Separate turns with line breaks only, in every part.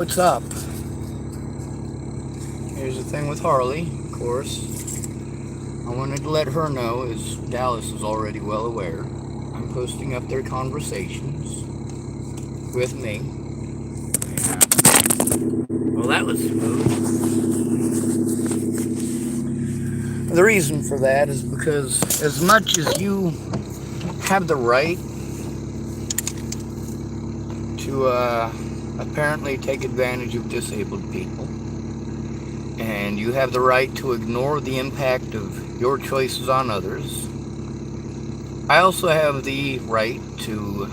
What's up? Here's the thing with Harlee, of course. I wanted to let her know, as Dallas is already well aware, I'm posting up their conversations with me. Well, that was smooth. The reason for that is because as much as you have the right to apparently take advantage of disabled people, and you have the right to ignore the impact of your choices on others, I also have the right to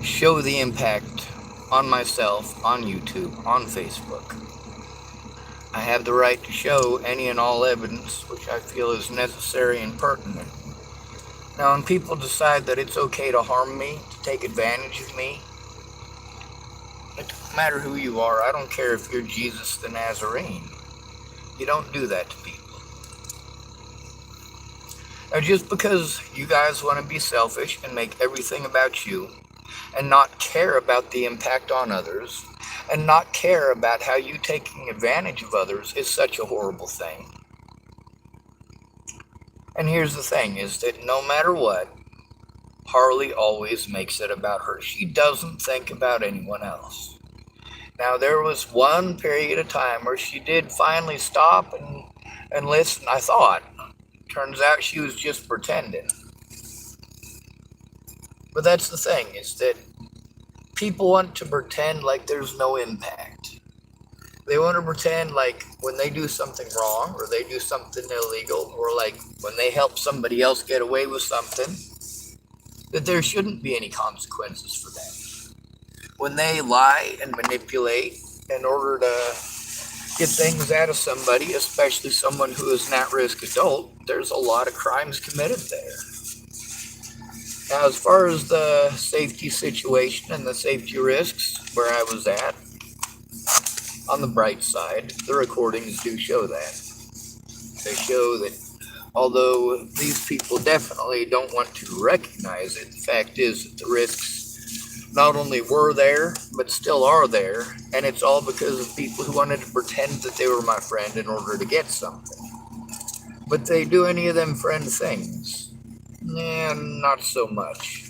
show the impact on myself on YouTube, on Facebook. I have the right to show any and all evidence which I feel is necessary and pertinent. Now, when people decide that it's okay to harm me, to take advantage of me, it doesn't matter who you are. I don't care if you're Jesus the Nazarene. You don't do that to people. Now, just because you guys want to be selfish and make everything about you, and not care about the impact on others, and not care about how you taking advantage of others is such a horrible thing. And here's the thing, is that no matter what, Harlee always makes it about her. She doesn't think about anyone else. Now, there was one period of time where she did finally stop and listen, I thought. Turns out she was just pretending. But that's the thing, is that people want to pretend like there's no impact. They want to pretend like when they do something wrong, or they do something illegal, or like when they help somebody else get away with something, that there shouldn't be any consequences for them. When they lie and manipulate in order to get things out of somebody, especially someone who is an at-risk adult, there's a lot of crimes committed there. Now, as far as the safety situation and the safety risks where I was at, on the bright side, the recordings do show that. They show that although these people definitely don't want to recognize it, the fact is that the risks not only were there, but still are there, and it's all because of people who wanted to pretend that they were my friend in order to get something. But they do any of them friend things? Nah, not so much.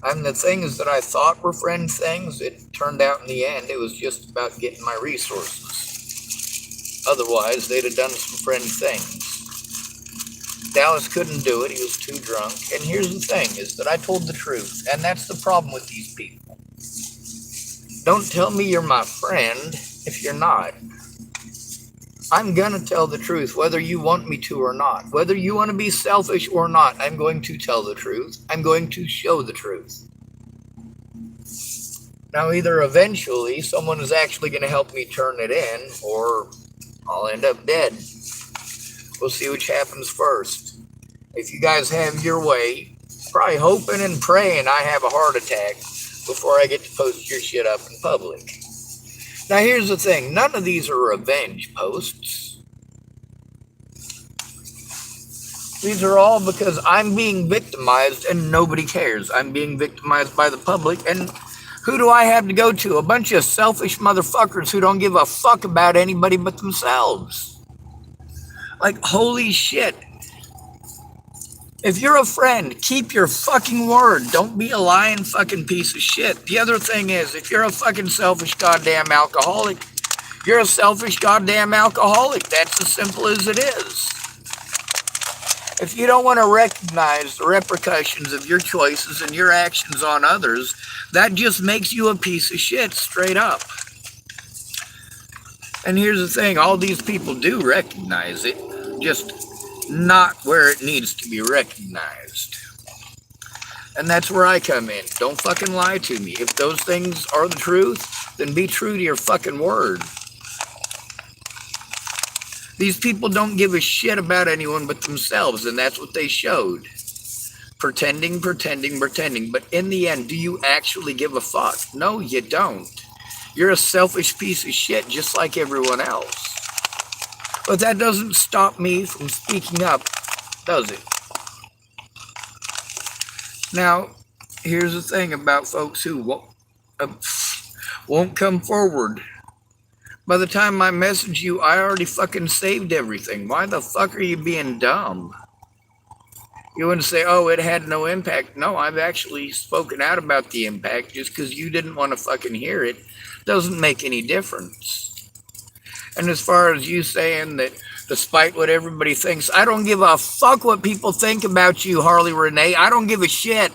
And the things that I thought were friend things, it turned out in the end it was just about getting my resources. Otherwise, they'd have done some friend things. Dallas couldn't do it, he was too drunk. And here's the thing, is that I told the truth, and that's the problem with these people. Don't tell me you're my friend if you're not. I'm gonna tell the truth, whether you want me to or not. Whether you want to be selfish or not, I'm going to tell the truth. I'm going to show the truth. Now, either eventually someone is actually going to help me turn it in, or I'll end up dead. We'll see which happens first. If you guys have your way, probably hoping and praying I have a heart attack before I get to post your shit up in public. Now, here's the thing. None of these are revenge posts. These are all because I'm being victimized and nobody cares. I'm being victimized by the public, and who do I have to go to? A bunch of selfish motherfuckers who don't give a fuck about anybody but themselves. Like, holy shit. If you're a friend, keep your fucking word. Don't be a lying fucking piece of shit. The other thing is, if you're a fucking selfish goddamn alcoholic, you're a selfish goddamn alcoholic. That's as simple as it is. If you don't want to recognize the repercussions of your choices and your actions on others, that just makes you a piece of shit, straight up. And here's the thing, all these people do recognize it, just not where it needs to be recognized. And that's where I come in. Don't fucking lie to me. If those things are the truth, then be true to your fucking word. These people don't give a shit about anyone but themselves, and that's what they showed. Pretending. But in the end, do you actually give a fuck? No, you don't. You're a selfish piece of shit just like everyone else. But that doesn't stop me from speaking up, does it? Now, here's the thing about folks who won't come forward. By the time I message you, I already fucking saved everything. Why the fuck are you being dumb? You wouldn't say, oh, it had no impact. No, I've actually spoken out about the impact. Just because you didn't want to fucking hear it doesn't make any difference. And as far as you saying that despite what everybody thinks, I don't give a fuck what people think about you, Harlee Renee. I don't give a shit.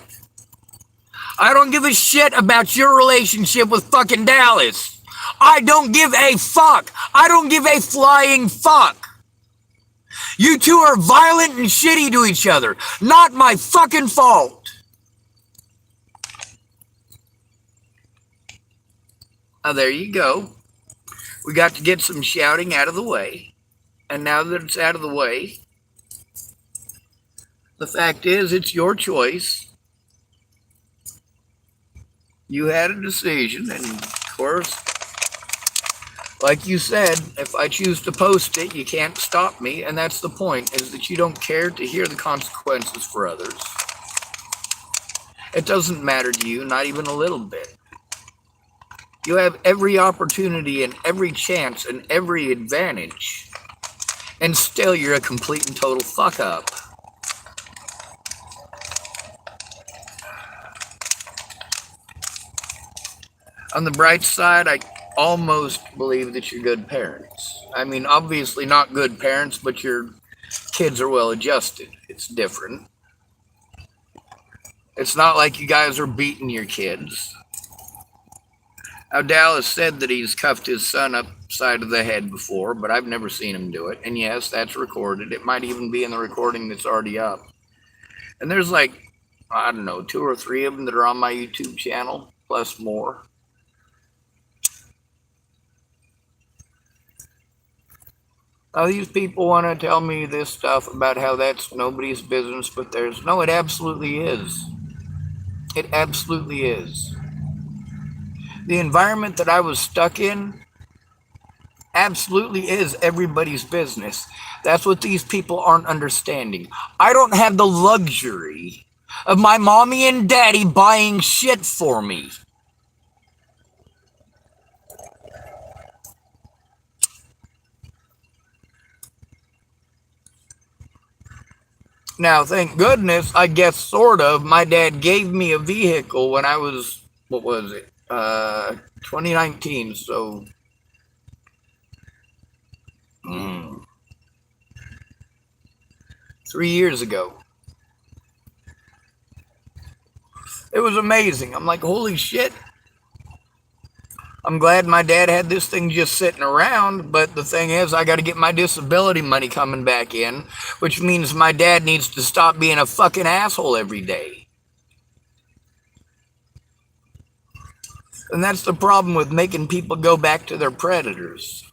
I don't give a shit about your relationship with fucking Dallas. I don't give a fuck. I don't give a flying fuck. You two are violent and shitty to each other. Not my fucking fault. Now, there you go. We got to get some shouting out of the way. And now that it's out of the way, the fact is, it's your choice. You had a decision, and of course, like you said, if I choose to post it, you can't stop me, and that's the point, is that you don't care to hear the consequences for others. It doesn't matter to you, not even a little bit. You have every opportunity and every chance and every advantage, and still you're a complete and total fuck up. On the bright side, I almost believe that you're good parents. I mean, obviously not good parents, but your kids are well adjusted. It's different. It's not like you guys are beating your kids. Now, Dallas said that he's cuffed his son upside of the head before, but I've never seen him do it. And yes, that's recorded. It might even be in the recording that's already up. And there's like, I don't know, 2 or 3 of them that are on my YouTube channel, plus more. Now, these people want to tell me this stuff about how that's nobody's business but theirs. No, it absolutely is. It absolutely is. The environment that I was stuck in absolutely is everybody's business. That's what these people aren't understanding. I don't have the luxury of my mommy and daddy buying shit for me. Now, thank goodness, I guess sort of, my dad gave me a vehicle when I was, what was it, 2019, so 3 years ago. It was amazing. I'm like, holy shit. I'm glad my dad had this thing just sitting around, but the thing is, I got to get my disability money coming back in, which means my dad needs to stop being a fucking asshole every day. And that's the problem with making people go back to their predators.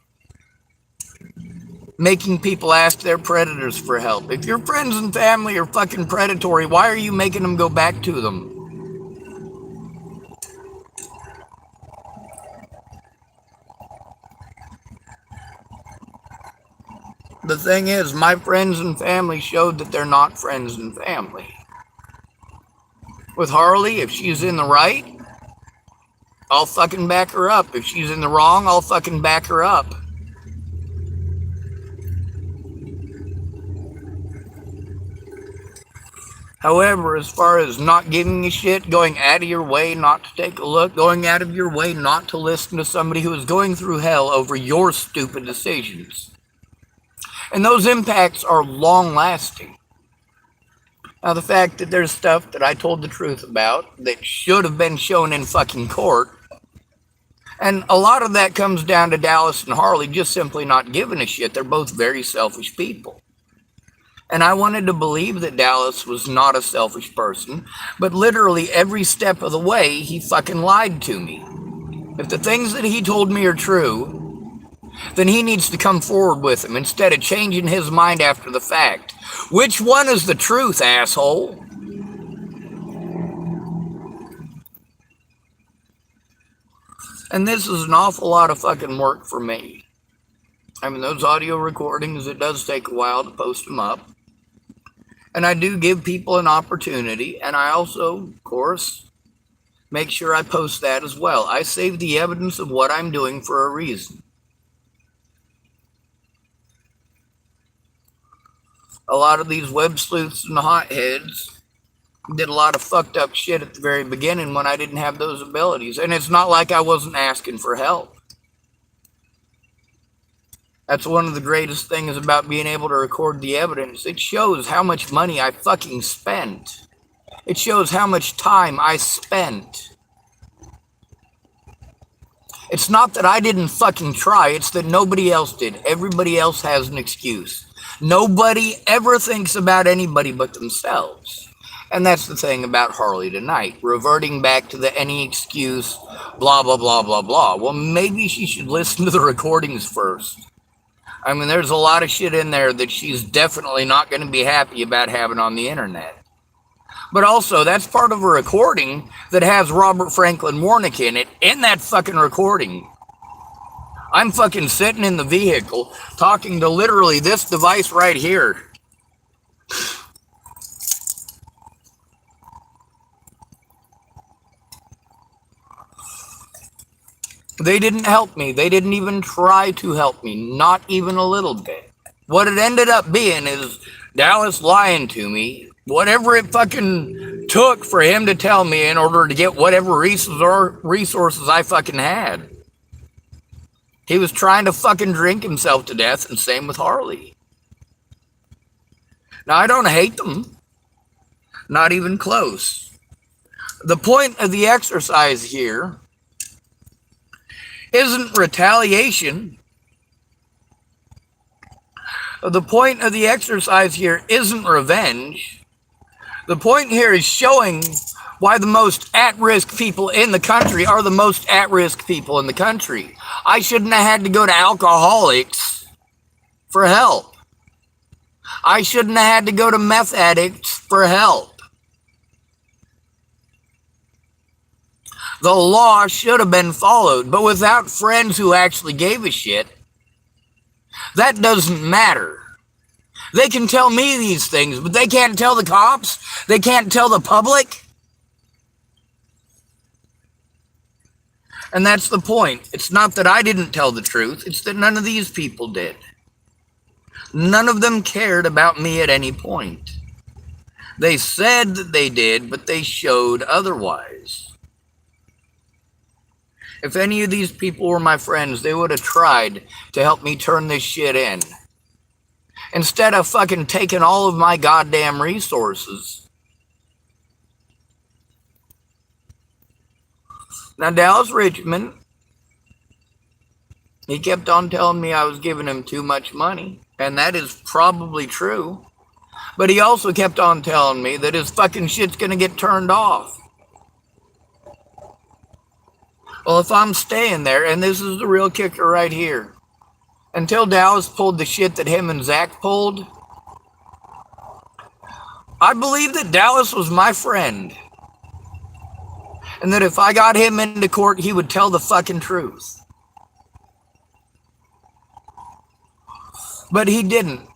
Making people ask their predators for help. If your friends and family are fucking predatory, why are you making them go back to them? The thing is, my friends and family showed that they're not friends and family. With Harlee, if she's in the right, I'll fucking back her up. If she's in the wrong, I'll fucking back her up. However, as far as not giving a shit, going out of your way not to take a look, going out of your way not to listen to somebody who is going through hell over your stupid decisions. And those impacts are long-lasting. Now, the fact that there's stuff that I told the truth about that should have been shown in fucking court, and a lot of that comes down to Dallas and Harlee just simply not giving a shit. They're both very selfish people. And I wanted to believe that Dallas was not a selfish person, but literally every step of the way, he fucking lied to me. If the things that he told me are true, then he needs to come forward with them instead of changing his mind after the fact. Which one is the truth, asshole? And this is an awful lot of fucking work for me. I mean, those audio recordings, it does take a while to post them up. And I do give people an opportunity, and I also, of course, make sure I post that as well. I save the evidence of what I'm doing for a reason. A lot of these web sleuths and hotheads did a lot of fucked up shit at the very beginning when I didn't have those abilities. And it's not like I wasn't asking for help. That's one of the greatest things about being able to record the evidence. It shows how much money I fucking spent. It shows how much time I spent. It's not that I didn't fucking try, it's that nobody else did. Everybody else has an excuse. Nobody ever thinks about anybody but themselves. And that's the thing about Harlee tonight, reverting back to the any excuse, blah, blah, blah, blah, blah. Well, maybe she should listen to the recordings first. I mean, there's a lot of shit in there that she's definitely not going to be happy about having on the internet. But also, that's part of a recording that has Robert Franklin Warnick in it, in that fucking recording. I'm fucking sitting in the vehicle, talking to literally this device right here. They didn't help me. They didn't even try to help me, not even a little bit. What it ended up being is Dallas lying to me. Whatever it fucking took for him to tell me in order to get whatever resources I fucking had. He was trying to fucking drink himself to death, and same with Harlee. Now, I don't hate them. Not even close. The point of the exercise here isn't retaliation. The point of the exercise here isn't revenge. The point here is showing why the most at-risk people in the country are the most at-risk people in the country. I shouldn't have had to go to alcoholics for help. I shouldn't have had to go to meth addicts for help. The law should have been followed, but without friends who actually gave a shit, that doesn't matter. They can tell me these things, but they can't tell the cops. They can't tell the public. And that's the point. It's not that I didn't tell the truth. It's that none of these people did. None of them cared about me at any point. They said that they did, but they showed otherwise. If any of these people were my friends, they would have tried to help me turn this shit in. Instead of fucking taking all of my goddamn resources. Now, Dallas Reichman, he kept on telling me I was giving him too much money. And that is probably true. But he also kept on telling me that his fucking shit's gonna get turned off. Well, if I'm staying there, and this is the real kicker right here, until Dallas pulled the shit that him and Zach pulled, I believe that Dallas was my friend. And that if I got him into court, he would tell the fucking truth. But he didn't.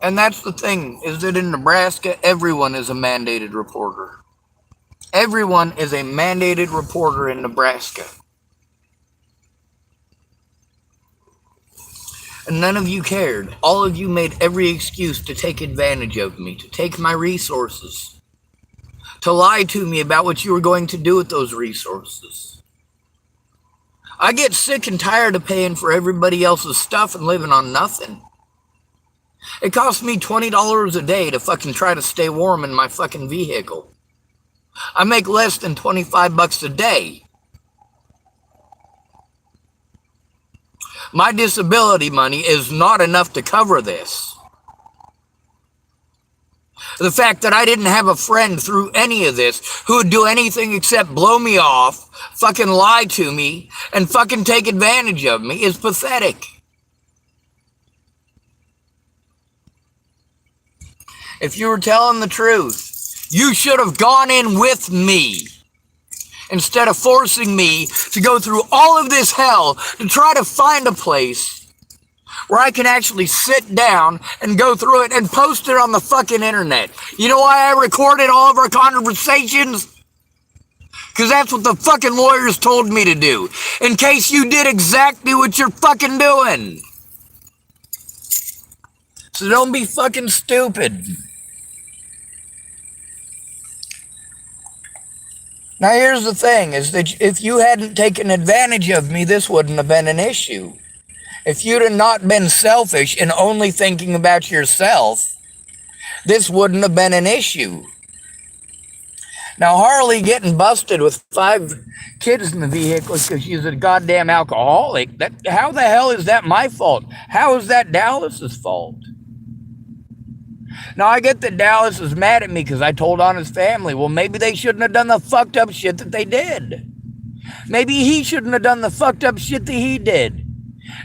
And that's the thing, is that in Nebraska, everyone is a mandated reporter. Everyone is a mandated reporter in Nebraska. And none of you cared. All of you made every excuse to take advantage of me, to take my resources, to lie to me about what you were going to do with those resources. I get sick and tired of paying for everybody else's stuff and living on nothing. It costs me $20 a day to fucking try to stay warm in my fucking vehicle. I make less than $25 a day. My disability money is not enough to cover this. The fact that I didn't have a friend through any of this who would do anything except blow me off, fucking lie to me, and fucking take advantage of me is pathetic. If you were telling the truth, you should have gone in with me instead of forcing me to go through all of this hell to try to find a place where I can actually sit down and go through it and post it on the fucking internet. You know why I recorded all of our conversations? Because that's what the fucking lawyers told me to do. In case you did exactly what you're fucking doing. So don't be fucking stupid. Now here's the thing, is that if you hadn't taken advantage of me, this wouldn't have been an issue. If you'd have not been selfish and only thinking about yourself, this wouldn't have been an issue. Now, Harlee getting busted with 5 kids in the vehicle because she's a goddamn alcoholic, how the hell is that my fault? How is that Dallas's fault? Now, I get that Dallas is mad at me because I told on his family. Well, maybe they shouldn't have done the fucked up shit that they did. Maybe he shouldn't have done the fucked up shit that he did.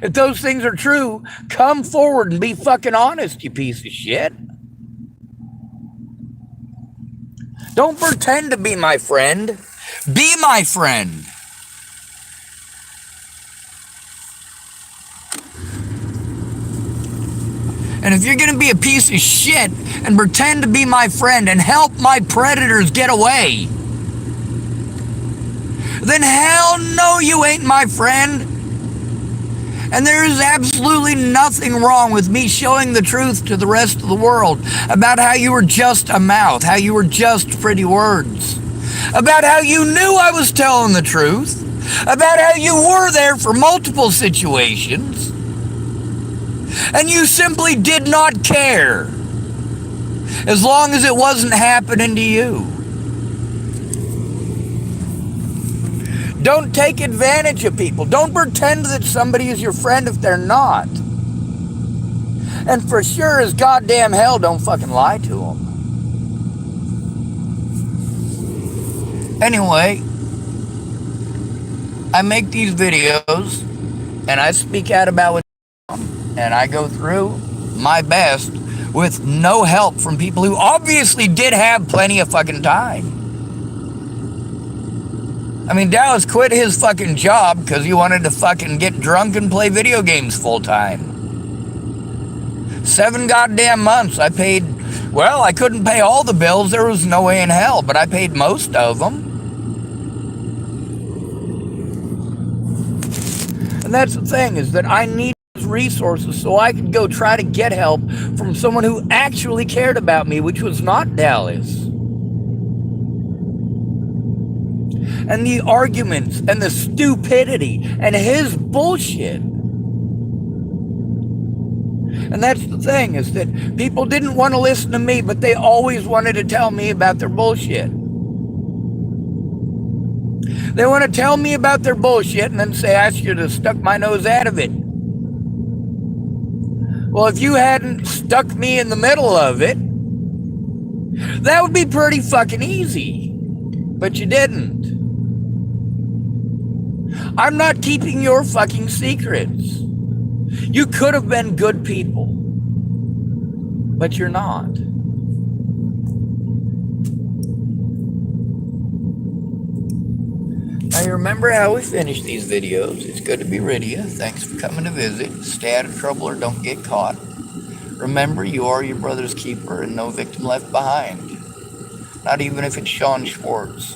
If those things are true, come forward and be fucking honest, you piece of shit. Don't pretend to be my friend. Be my friend. And if you're going to be a piece of shit and pretend to be my friend and help my predators get away, then hell no, you ain't my friend. And there is absolutely nothing wrong with me showing the truth to the rest of the world about how you were just a mouth, how you were just pretty words, about how you knew I was telling the truth, about how you were there for multiple situations, and you simply did not care as long as it wasn't happening to you. Don't take advantage of people. Don't pretend that somebody is your friend if they're not. And for sure as goddamn hell, don't fucking lie to them. Anyway, I make these videos and I speak out about what's going on, and I go through my best with no help from people who obviously did have plenty of fucking time. I mean, Dallas quit his fucking job because he wanted to fucking get drunk and play video games full time. 7 goddamn months. I paid, well, I couldn't pay all the bills. There was no way in hell, but I paid most of them. And that's the thing, is that I need resources so I could go try to get help from someone who actually cared about me, which was not Dallas. And the arguments and the stupidity and his bullshit. And that's the thing, is that people didn't want to listen to me, but they always wanted to tell me about their bullshit. They want to tell me about their bullshit and then say I should have stuck my nose out of it. Well, if you hadn't stuck me in the middle of it, that would be pretty fucking easy. But you didn't. I'm not keeping your fucking secrets. You could have been good people, but you're not. Now, you remember how we finish these videos. It's good to be rid of you. Thanks for coming to visit. Stay out of trouble or don't get caught. Remember, you are your brother's keeper and no victim left behind. Not even if it's Sean Schwartz.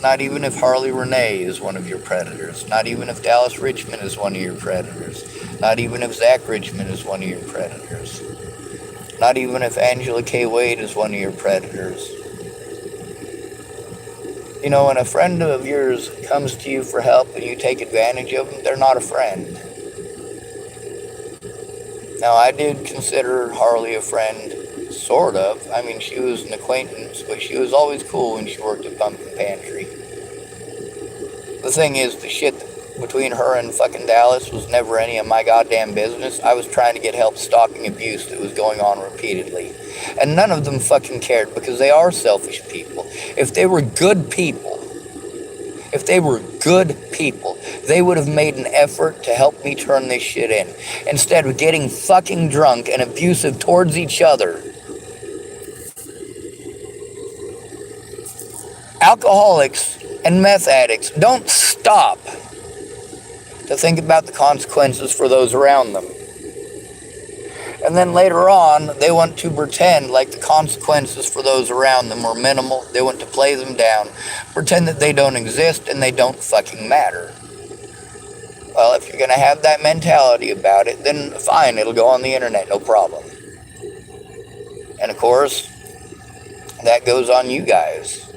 Not even if Harlee Renee is one of your predators. Not even if Dallas Reichman is one of your predators. Not even if Zach Reichman is one of your predators. Not even if Angela K. Wade is one of your predators. You know, when a friend of yours comes to you for help and you take advantage of them, they're not a friend. Now, I did consider Harlee a friend, sort of. I mean, she was an acquaintance, but she was always cool when she worked at Pumpkin Pantry. The thing is, the shit between her and fucking Dallas was never any of my goddamn business. I was trying to get help stopping abuse that was going on repeatedly. And none of them fucking cared, because they are selfish people. If they were good people, they would have made an effort to help me turn this shit in, instead of getting fucking drunk and abusive towards each other. Alcoholics and meth addicts don't stop to think about the consequences for those around them. And then later on, they want to pretend like the consequences for those around them were minimal. They want to play them down, pretend that they don't exist and they don't fucking matter. Well, if you're going to have that mentality about it, then fine, it'll go on the internet, no problem. And of course, that goes on you guys.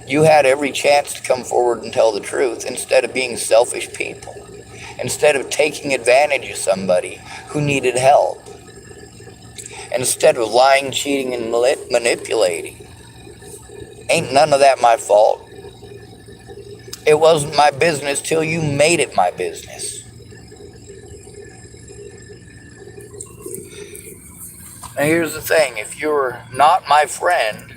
You had every chance to come forward and tell the truth instead of being selfish people. Instead of taking advantage of somebody who needed help. Instead of lying, cheating, and manipulating. Ain't none of that my fault. It wasn't my business till you made it my business. Now here's the thing, if you're not my friend,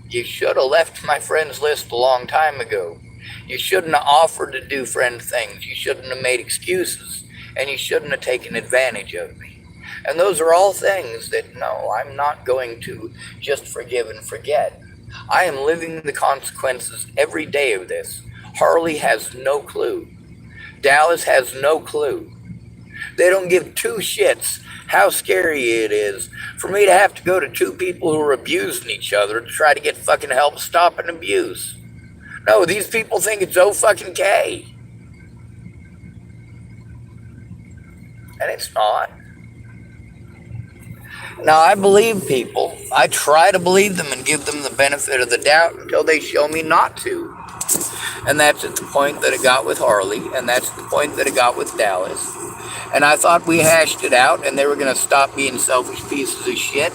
you should have left my friends list a long time ago. You shouldn't have offered to do friend things. You shouldn't have made excuses. And you shouldn't have taken advantage of me. And those are all things that, no, I'm not going to just forgive and forget. I am living the consequences every day of this. Harlee has no clue. Dallas has no clue. They don't give two shits how scary it is for me to have to go to two people who are abusing each other to try to get fucking help stopping abuse. No, these people think it's O-fucking-K. And it's not. Now, I believe people. I try to believe them and give them the benefit of the doubt until they show me not to. And that's at the point that it got with Harlee, and that's the point that it got with Dallas. And I thought we hashed it out, and they were going to stop being selfish pieces of shit.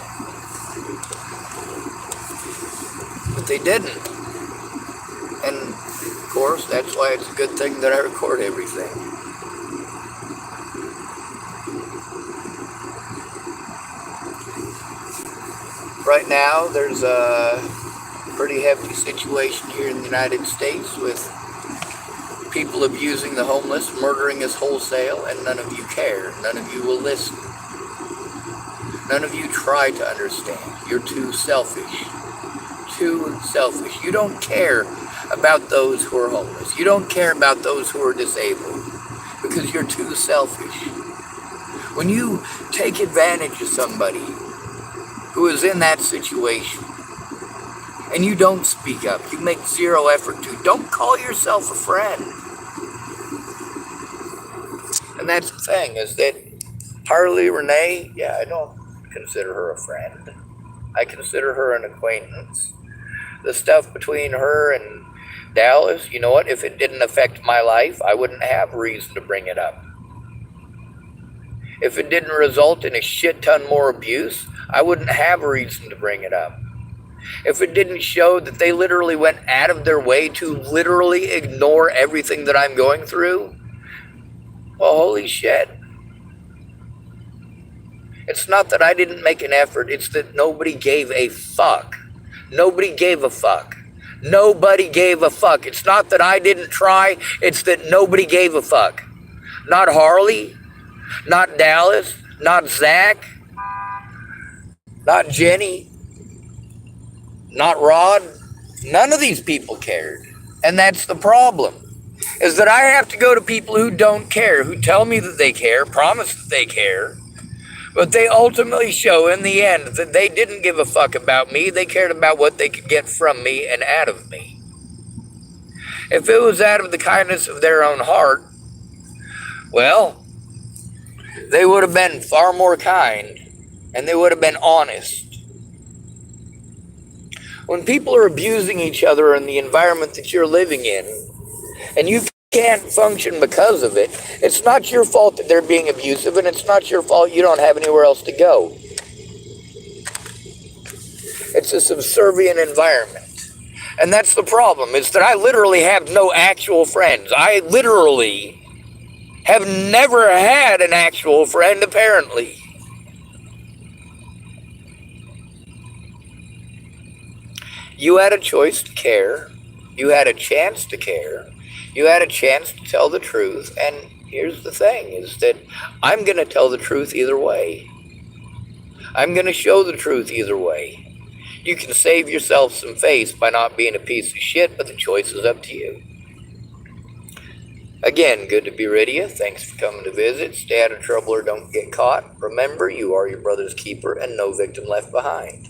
But they didn't. And, of course, that's why it's a good thing that I record everything. Right now, there's a pretty hefty situation here in the United States with people abusing the homeless, murdering us wholesale, and none of you care. None of you will listen. None of you try to understand. You're too selfish. Too selfish. You don't care about those who are homeless. You don't care about those who are disabled because you're too selfish. When you take advantage of somebody who is in that situation and you don't speak up, you make zero effort to, don't call yourself a friend. And that's the thing, is that Harlee, Renee, yeah, I don't consider her a friend. I consider her an acquaintance. The stuff between her and Dallas, you know what? If it didn't affect my life, I wouldn't have a reason to bring it up. If it didn't result in a shit ton more abuse, I wouldn't have a reason to bring it up. If it didn't show that they literally went out of their way to literally ignore everything that I'm going through, well, holy shit. It's not that I didn't make an effort, it's that nobody gave a fuck. Nobody gave a fuck. Nobody gave a fuck. It's not that I didn't try, it's that nobody gave a fuck. Not Harlee, not Dallas, not Zach, not Jenny, not Rod. None of these people cared. And that's the problem, is that I have to go to people who don't care, who tell me that they care, promise that they care, but they ultimately show in the end that they didn't give a fuck about me. They cared about what they could get from me and out of me. If it was out of the kindness of their own heart, well, they would have been far more kind and they would have been honest. When people are abusing each other in the environment that you're living in, and you can't function because of it, it's not your fault that they're being abusive, and it's not your fault you don't have anywhere else to go. It's a subservient environment. And that's the problem, is that I literally have no actual friends. I literally have never had an actual friend, apparently. You had a choice to care. You had a chance to care. You had a chance to tell the truth. And here's the thing, is that I'm going to tell the truth either way. I'm going to show the truth either way. You can save yourself some face by not being a piece of shit, but the choice is up to you. Again, good to be rid of you. Thanks for coming to visit. Stay out of trouble or don't get caught. Remember, you are your brother's keeper and no victim left behind.